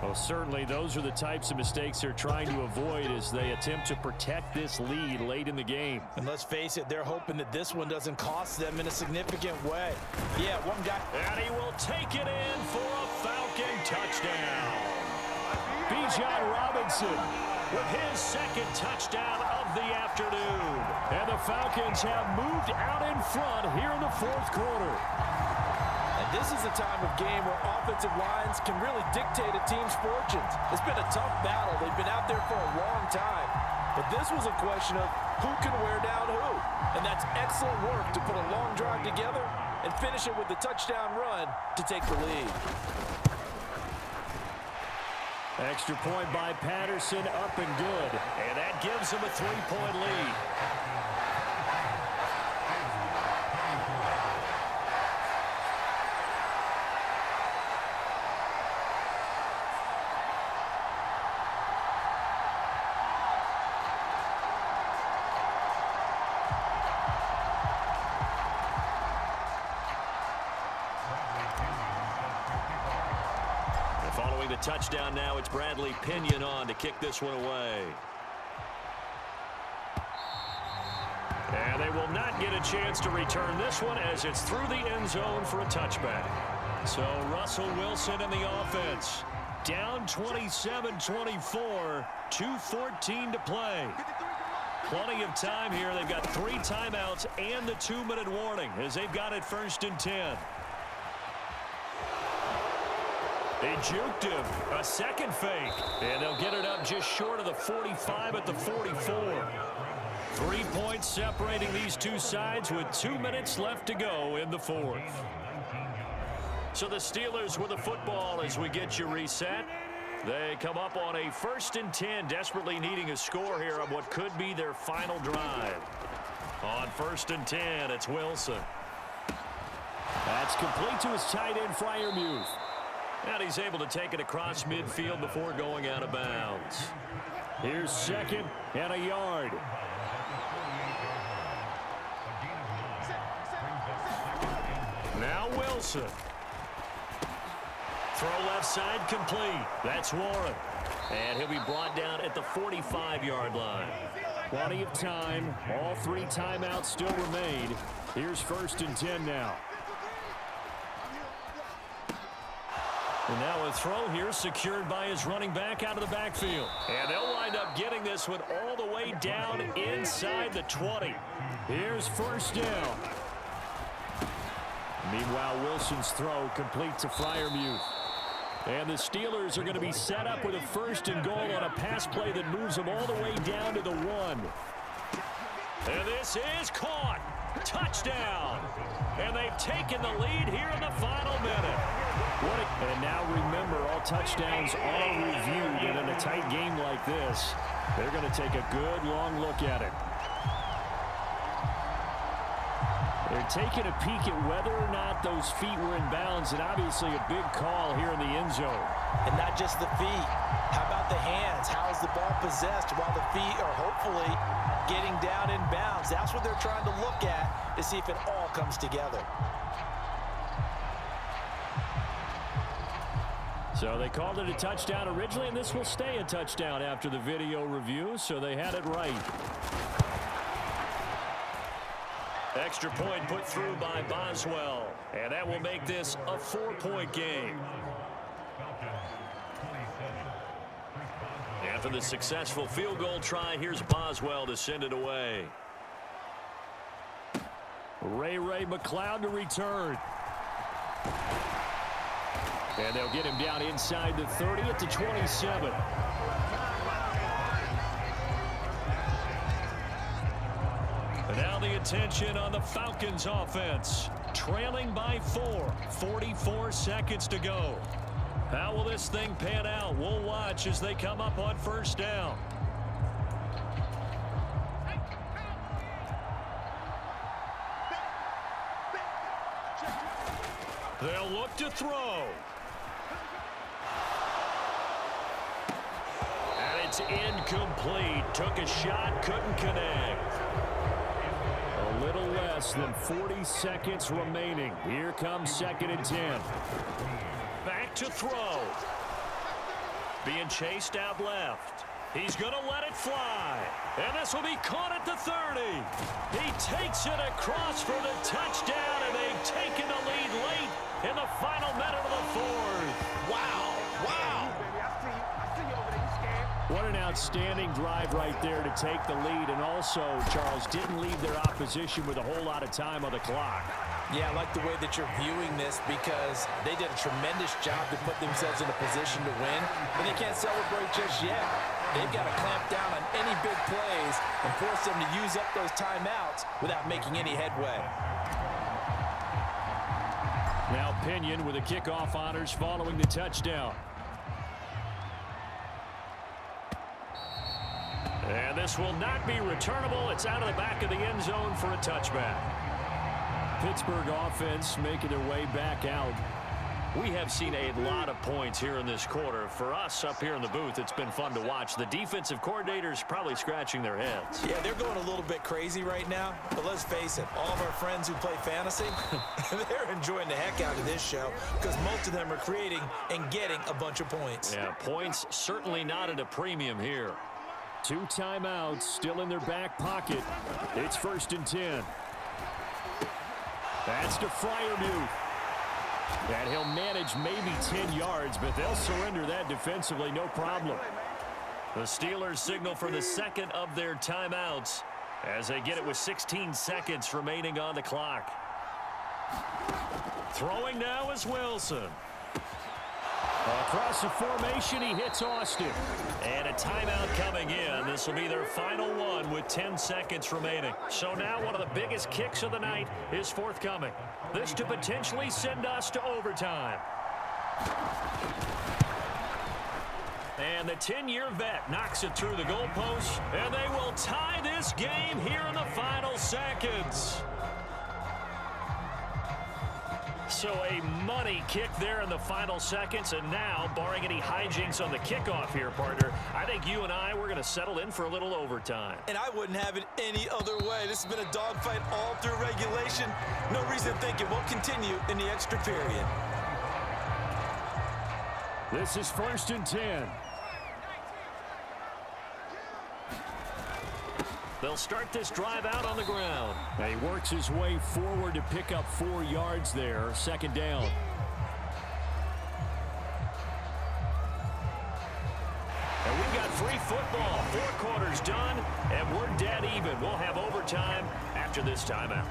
Well, certainly those are the types of mistakes they're trying to avoid as they attempt to protect this lead late in the game. And let's face it, they're hoping that this one doesn't cost them in a significant way. Yeah, one guy. And he will take it in for a Falcon touchdown. Bijan Robinson with his 2nd touchdown of the afternoon. And the Falcons have moved out in front here in the 4th quarter. This is a time of game where offensive lines can really dictate a team's fortunes. It's been a tough battle. They've been out there for a long time. But this was a question of who can wear down who. And that's excellent work to put a long drive together and finish it with the touchdown run to take the lead. Extra point by Patterson, up and good. And that gives them a 3-point lead. Following the touchdown now, it's Bradley Pinion on to kick this one away. And they will not get a chance to return this one as it's through the end zone for a touchback. So Russell Wilson in the offense. Down 27-24, 2:14 to play. Plenty of time here. They've got 3 timeouts and the 2-minute warning as they've got it 1st and 10. They juked him. A 2nd fake. And they'll get it up just short of the 45 at the 44. 3 points separating these two sides with 2 minutes left to go in the 4th. So the Steelers with the football as we get you reset. They come up on a 1st and 10, desperately needing a score here on what could be their final drive. On 1st and 10, it's Wilson. That's complete to his tight end, Freiermuth. And he's able to take it across midfield before going out of bounds. Here's 2nd and a yard. Now Wilson. Throw left side complete. That's Warren. And he'll be brought down at the 45-yard line. Plenty of time. All 3 timeouts still remain. Here's 1st and 10 now. And now a throw here secured by his running back out of the backfield. And they'll wind up getting this one all the way down inside the 20. Here's 1st down. Meanwhile, Wilson's throw complete to Freiermuth. And the Steelers are going to be set up with a 1st and goal on a pass play that moves them all the way down to the 1. And this is caught. Touchdown. And they've taken the lead here in the final minute. And now remember, all touchdowns are reviewed, and in a tight game like this, they're going to take a good long look at it. They're taking a peek at whether or not those feet were in bounds, and obviously a big call here in the end zone. And not just the feet. How about the hands? How is the ball possessed while the feet are hopefully getting down in bounds? That's what they're trying to look at to see if it all comes together. So they called it a touchdown originally, and this will stay a touchdown after the video review, so they had it right. Extra point put through by Boswell, and that will make this a 4-point game. After the successful field goal try, here's Boswell to send it away. Ray McLeod to return. And they'll get him down inside the 30 at the 27. And now the attention on the Falcons offense. Trailing by 4, 44 seconds to go. How will this thing pan out? We'll watch as they come up on first down. They'll look to throw. And it's incomplete. Took a shot, couldn't connect. A little less than 40 seconds remaining. Here comes 2nd and 10. Back to throw. Being chased out left. He's going to let it fly. And this will be caught at the 30. He takes it across for the touchdown, and they've taken the lead late in the final minute of the 4th. Wow. What an outstanding drive right there to take the lead, and also, Charles, didn't leave their opposition with a whole lot of time on the clock. Yeah, I like the way that you're viewing this because they did a tremendous job to put themselves in a position to win, but they can't celebrate just yet. They've got to clamp down on any big plays and force them to use up those timeouts without making any headway. Now Pinion with the kickoff honors following the touchdown. And this will not be returnable. It's out of the back of the end zone for a touchback. Pittsburgh offense making their way back out. We have seen a lot of points here in this quarter. For us up here in the booth, it's been fun to watch. The defensive coordinators probably scratching their heads. Yeah, they're going a little bit crazy right now. But let's face it, all of our friends who play fantasy, they're enjoying the heck out of this show because most of them are creating and getting a bunch of points. Yeah, points certainly not at a premium here. 2 timeouts still in their back pocket. It's 1st and 10. That's to Freiermuth. And he'll manage maybe 10 yards, but they'll surrender that defensively, no problem. The Steelers signal for the 2nd of their timeouts as they get it with 16 seconds remaining on the clock. Throwing now is Wilson. Across the formation, he hits Austin. And a timeout coming in. This will be their final one with 10 seconds remaining. So now one of the biggest kicks of the night is forthcoming. This to potentially send us to overtime. And the 10-year vet knocks it through the goalpost. And they will tie this game here in the final seconds. So a money kick there in the final seconds, and now, barring any hijinks on the kickoff here, partner, I think you and we're going to settle in for a little overtime. And I wouldn't have it any other way. This has been a dogfight all through regulation. No reason to think it won't continue in the extra period. This is 1st and 10. They'll start this drive out on the ground. And he works his way forward to pick up 4 yards there. 2nd down. And we've got free football. 4 quarters done, and we're dead even. We'll have overtime after this timeout.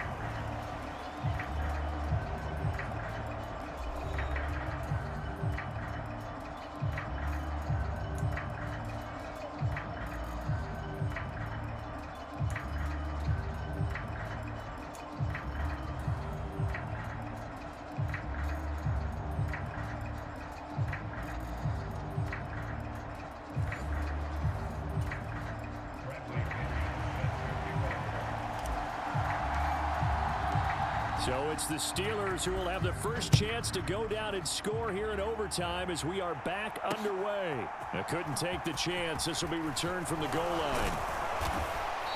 So it's the Steelers who will have the first chance to go down and score here in overtime as we are back underway. Now couldn't take the chance. This will be returned from the goal line.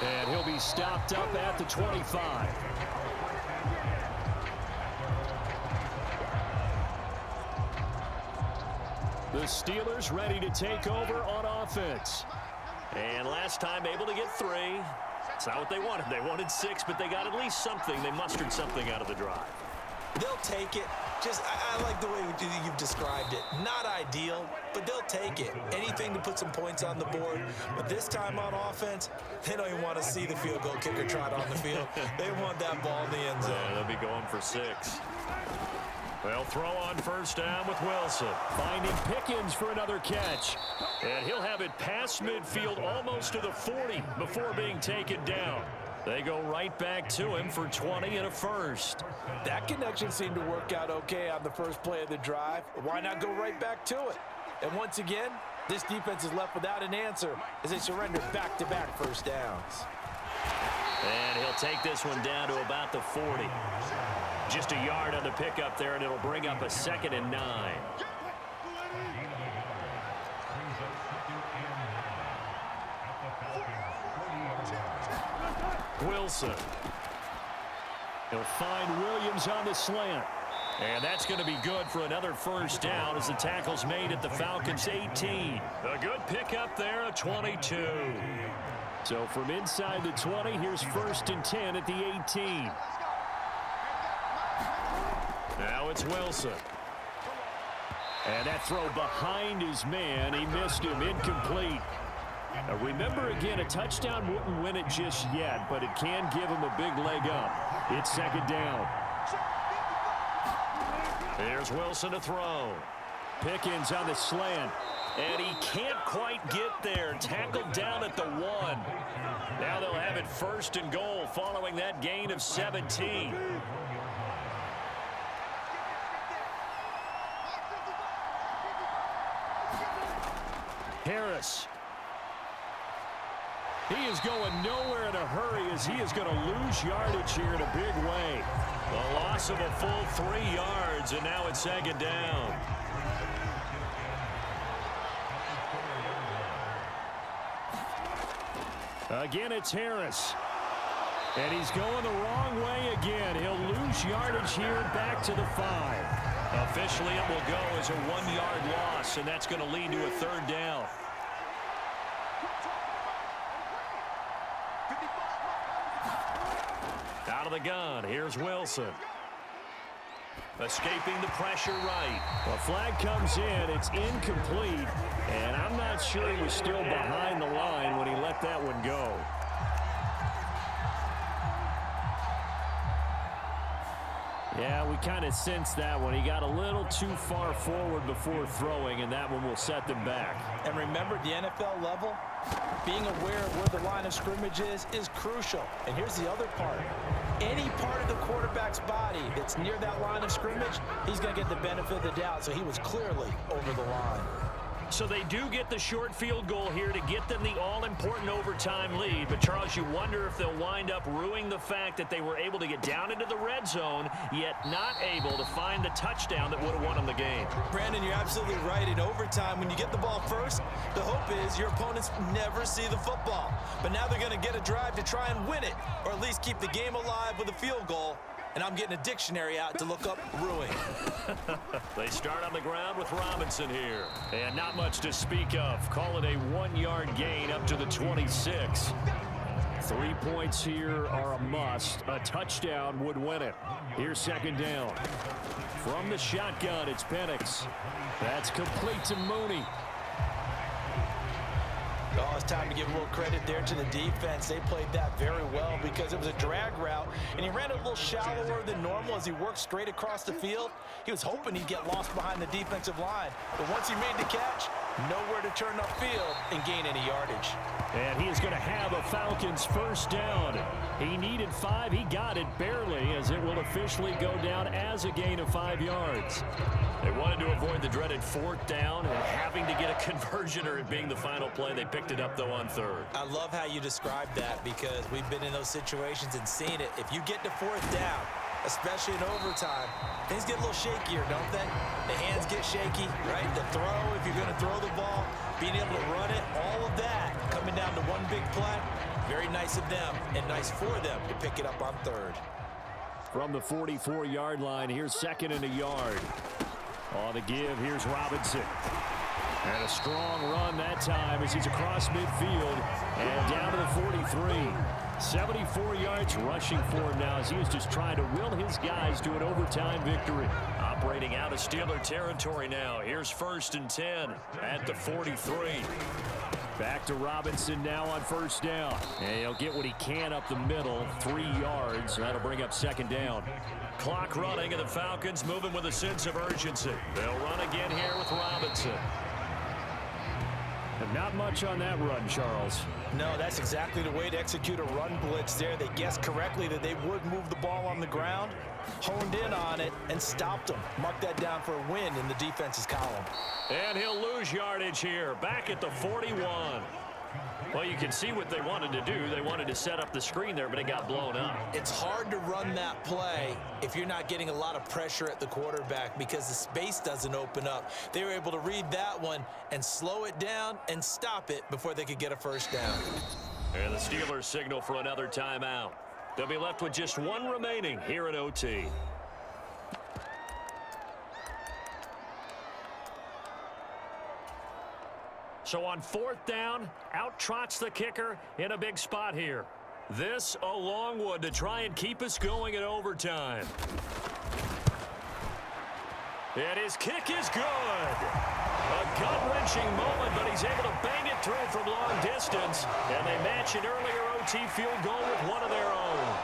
And he'll be stopped up at the 25. The Steelers ready to take over on offense. And last time able to get 3. It's not what they wanted. They wanted 6, but they got at least something. They mustered something out of the drive. They'll take it. I like the way you've described it. Not ideal, but they'll take it. Anything to put some points on the board. But this time on offense, they don't even want to see the field goal kicker trot on the field. They want that ball in the end zone. Yeah, they'll be going for 6. They'll throw on first down with Wilson. Finding Pickens for another catch. And he'll have it past midfield almost to the 40 before being taken down. They go right back to him for 20 and a first. That connection seemed to work out okay on the first play of the drive. Why not go right back to it? And once again, this defense is left without an answer as they surrender back-to-back first downs. And he'll take this one down to about the 40. Just a yard on the pickup there, and it'll bring up a 2nd and 9. Wilson. He'll find Williams on the slant. And that's going to be good for another first down as the tackle's made at the Falcons' 18. A good pickup there, a 22. So from inside the 20, here's 1st and 10 at the 18. Now it's Wilson. And that throw behind his man. He missed him. Incomplete. Now remember, again, a touchdown wouldn't win it just yet, but it can give him a big leg up. It's 2nd down. Here's Wilson to throw. Pickens on the slant. And he can't quite get there. Tackled down at the 1. Now they'll have it 1st and goal following that gain of 17. Harris. He is going nowhere in a hurry as he is going to lose yardage here in a big way. The loss of a full 3 yards, and now it's 2nd down. Again, it's Harris. And he's going the wrong way again. He'll lose yardage here back to the 5. Officially, it will go as a 1-yard loss, and that's going to lead to a 3rd down. Out of the gun, here's Wilson. Escaping the pressure right. The flag comes in, it's incomplete, and I'm not sure he was still behind the line when he let that one go. Yeah, we kind of sensed that one. He got a little too far forward before throwing, and that one will set them back. And remember, the NFL level, being aware of where the line of scrimmage is crucial. And here's the other part. Any part of the quarterback's body that's near that line of scrimmage, he's going to get the benefit of the doubt. So he was clearly over the line. So they do get the short field goal here to get them the all-important overtime lead. But, Charles, you wonder if they'll wind up ruining the fact that they were able to get down into the red zone, yet not able to find the touchdown that would have won them the game. Brandon, you're absolutely right. In overtime, when you get the ball first, the hope is your opponents never see the football. But now they're going to get a drive to try and win it, or at least keep the game alive with a field goal. And I'm getting a dictionary out to look up ruin. They start on the ground with Robinson here. And not much to speak of. Call it a 1-yard gain up to the 26. 3 points here are a must. A touchdown would win it. Here's 2nd down. From the shotgun, it's Penix. That's complete to Mooney. Oh, it's time to give a little credit there to the defense. They played that very well because it was a drag route, and he ran a little shallower than normal as he worked straight across the field. He was hoping he'd get lost behind the defensive line, but once he made the catch, nowhere to turn upfield and gain any yardage. And he is going to have a Falcons first down. He needed 5. He got it barely, as it will officially go down as a gain of 5 yards. They wanted to avoid the dreaded 4th down and having to get a conversion or it being the final play. They picked it up, though, on 3rd. I love how you described that because we've been in those situations and seen it. If you get to 4th down, especially in overtime. Things get a little shakier, don't they? The hands get shaky, right? The throw, if you're going to throw the ball, being able to run it, all of that coming down to one big play. Very nice of them and nice for them to pick it up on third. From the 44-yard line, here's second and a yard. On the give, here's Robinson. And a strong run that time as he's across midfield and down to the 43. 74 yards rushing for him now as he is just trying to will his guys to an overtime victory. Operating out of Steeler territory now. Here's 1st and 10 at the 43. Back to Robinson now on 1st down. And he'll get what he can up the middle, 3 yards. That'll bring up 2nd down. Clock running, and the Falcons moving with a sense of urgency. They'll run again here with Robinson. And not much on that run, Charles. No, that's exactly the way to execute a run blitz there. They guessed correctly that they would move the ball on the ground, honed in on it, and stopped them. Mark that down for a win in the defense's column. And he'll lose yardage here, back at the 41. Well, you can see what they wanted to do. They wanted to set up the screen there, but it got blown up. It's hard to run that play if you're not getting a lot of pressure at the quarterback because the space doesn't open up. They were able to read that one and slow it down and stop it before they could get a 1st down. And the Steelers signal for another timeout. They'll be left with just one remaining here in OT. So on 4th down, out trots the kicker in a big spot here. This a long one to try and keep us going in overtime. And his kick is good. A gut-wrenching moment, but he's able to bang it through from long distance. And they match an earlier OT field goal with one of their own.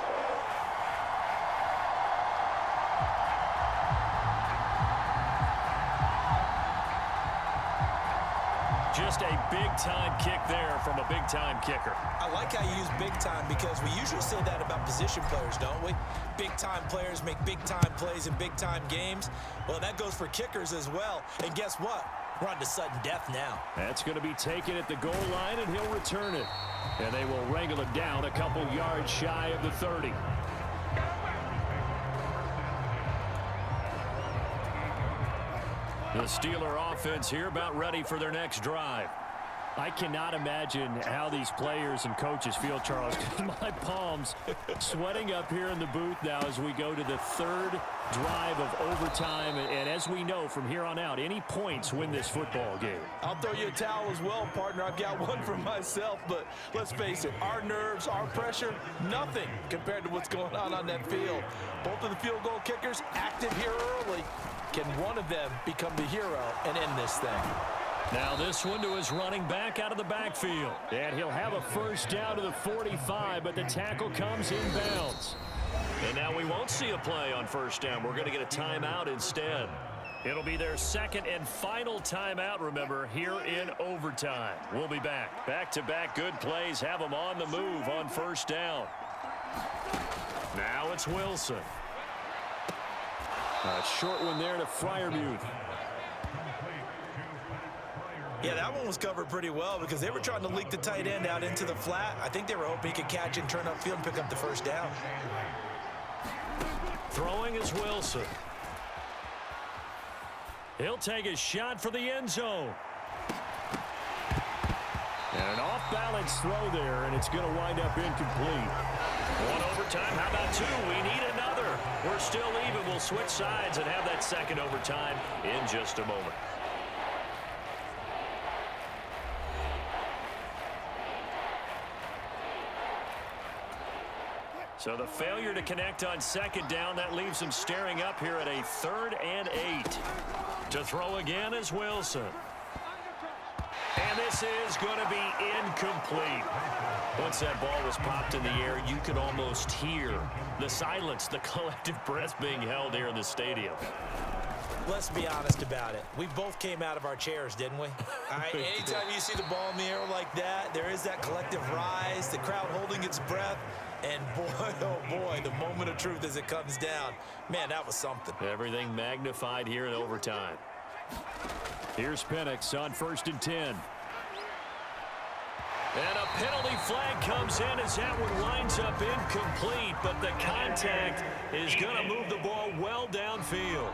Just a big-time kick there from a big-time kicker. I like how you use big-time because we usually say that about position players, don't we? Big-time players make big-time plays in big-time games. Well, that goes for kickers as well. And guess what? We're on to sudden death now. That's going to be taken at the goal line, and he'll return it. And they will wrangle him down a couple yards shy of the 30. The Steeler offense here about ready for their next drive. I cannot imagine how these players and coaches feel, Charles. My palms sweating up here in the booth now as we go to the 3rd drive of overtime. And as we know from here on out, any points win this football game. I'll throw you a towel as well, partner. I've got one for myself, but let's face it, our nerves, our pressure, nothing compared to what's going on that field. Both of the field goal kickers active here early. Can one of them become the hero and end this thing? Now this one to his running back out of the backfield. And he'll have a 1st down to the 45, but the tackle comes inbounds. And now we won't see a play on 1st down. We're going to get a timeout instead. It'll be their 2nd and final timeout, remember, here in overtime. We'll be back. Back-to-back good plays have them on the move on 1st down. Now it's Wilson. A short one there to Freiermuth. Yeah, that one was covered pretty well because they were trying to leak the tight end out into the flat. I think they were hoping he could catch and turn upfield and pick up the 1st down. Throwing is Wilson. He'll take a shot for the end zone. And an off-balance throw there, and it's going to wind up incomplete. One overtime. How about 2? We need another. We're still even. We'll switch sides and have that 2nd overtime in just a moment. So the failure to connect on 2nd down, that leaves them staring up here at a 3rd and 8. To throw again is Wilson. And this is going to be incomplete. Once that ball was popped in the air, you could almost hear the silence, the collective breath being held here in the stadium. Let's be honest about it. We both came out of our chairs, didn't we? All right, anytime you see the ball in the air like that, there is that collective rise, the crowd holding its breath. And boy, oh boy, the moment of truth as it comes down. Man, that was something. Everything magnified here in overtime. Here's Penix on 1st and 10. And a penalty flag comes in as that one winds up incomplete, but the contact is going to move the ball well downfield.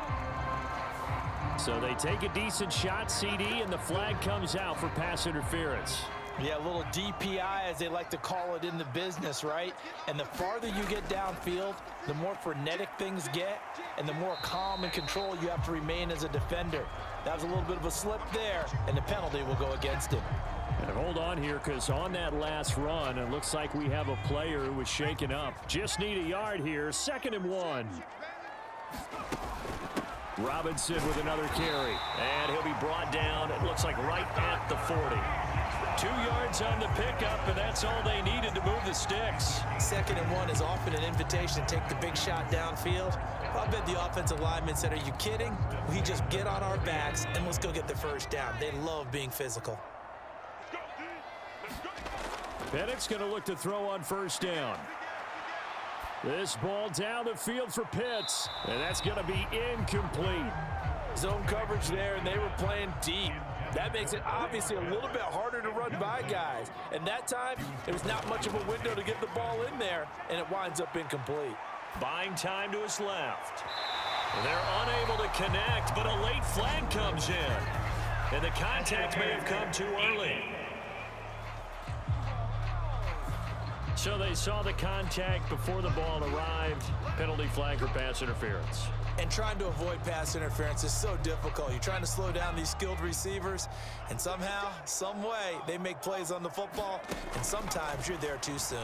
So they take a decent shot, CD, and the flag comes out for pass interference. Yeah, a little DPI, as they like to call it in the business, right? And the farther you get downfield, the more frenetic things get, and the more calm and control you have to remain as a defender. That was a little bit of a slip there, and the penalty will go against him. And hold on here, because on that last run, it looks like we have a player who was shaken up. Just need a yard here, 2nd and 1. Robinson with another carry, and he'll be brought down, it looks like right at the 40. 2 yards on the pickup, and that's all they needed to move the sticks. 2nd and 1 is often an invitation to take the big shot downfield. I bet the offensive lineman said, are you kidding? We just get on our backs, and let's go get the first down. They love being physical. Penix going to look to throw on 1st down. This ball down the field for Pitts, and that's going to be incomplete. Zone coverage there, and they were playing deep. That makes it obviously a little bit harder to run by guys. And that time, there was not much of a window to get the ball in there, and it winds up incomplete. Buying time to his left. They're unable to connect, but a late flag comes in. And the contact may have come too early. So they saw the contact before the ball arrived. Penalty flag for pass interference. And trying to avoid pass interference is so difficult. You're trying to slow down these skilled receivers, and somehow, some way, they make plays on the football, and sometimes you're there too soon.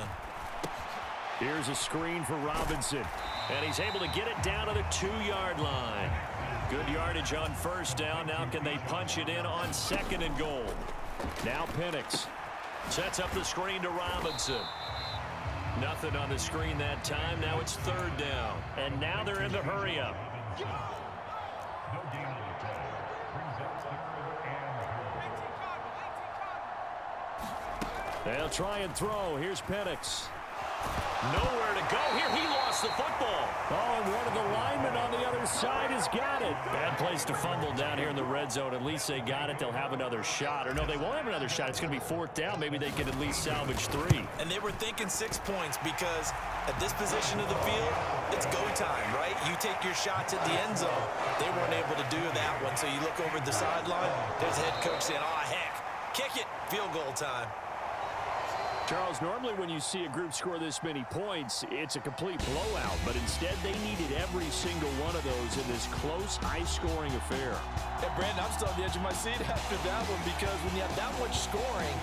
Here's a screen for Robinson, and he's able to get it down to the 2-yard line. Good yardage on 1st down. Now can they punch it in on 2nd and goal? Now Penix sets up the screen to Robinson. Nothing on the screen that time. Now it's 3rd down. And now they're in the hurry-up. They'll try and throw. Here's Penix. Nowhere to go here. He lost the football. Oh, and one of the linemen on the other side has got it. Bad place to fumble down here in the red zone. At least they got it. They'll have another shot. Or no, they won't have another shot. It's going to be 4th down. Maybe they can at least salvage 3. And they were thinking 6 points because at this position of the field, it's go time, right? You take your shots at the end zone. They weren't able to do that one. So you look over the sideline. There's the head coach saying, oh, heck, kick it. Field goal time. Charles, normally when you see a group score this many points, it's a complete blowout. But instead, they needed every single one of those in this close, high-scoring affair. Yeah, Brandon, I'm still on the edge of my seat after that one because when you have that much scoring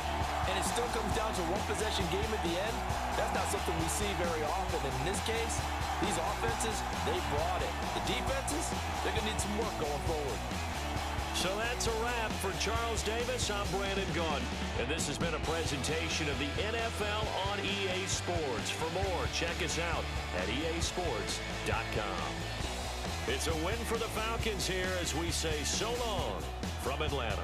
and it still comes down to a one-possession game at the end, that's not something we see very often. And in this case, these offenses, they brought it. The defenses, they're going to need some work going forward. So that's a wrap for Charles Davis. I'm Brandon Gunn, and this has been a presentation of the NFL on EA Sports. For more, check us out at easports.com. It's a win for the Falcons here as we say so long from Atlanta.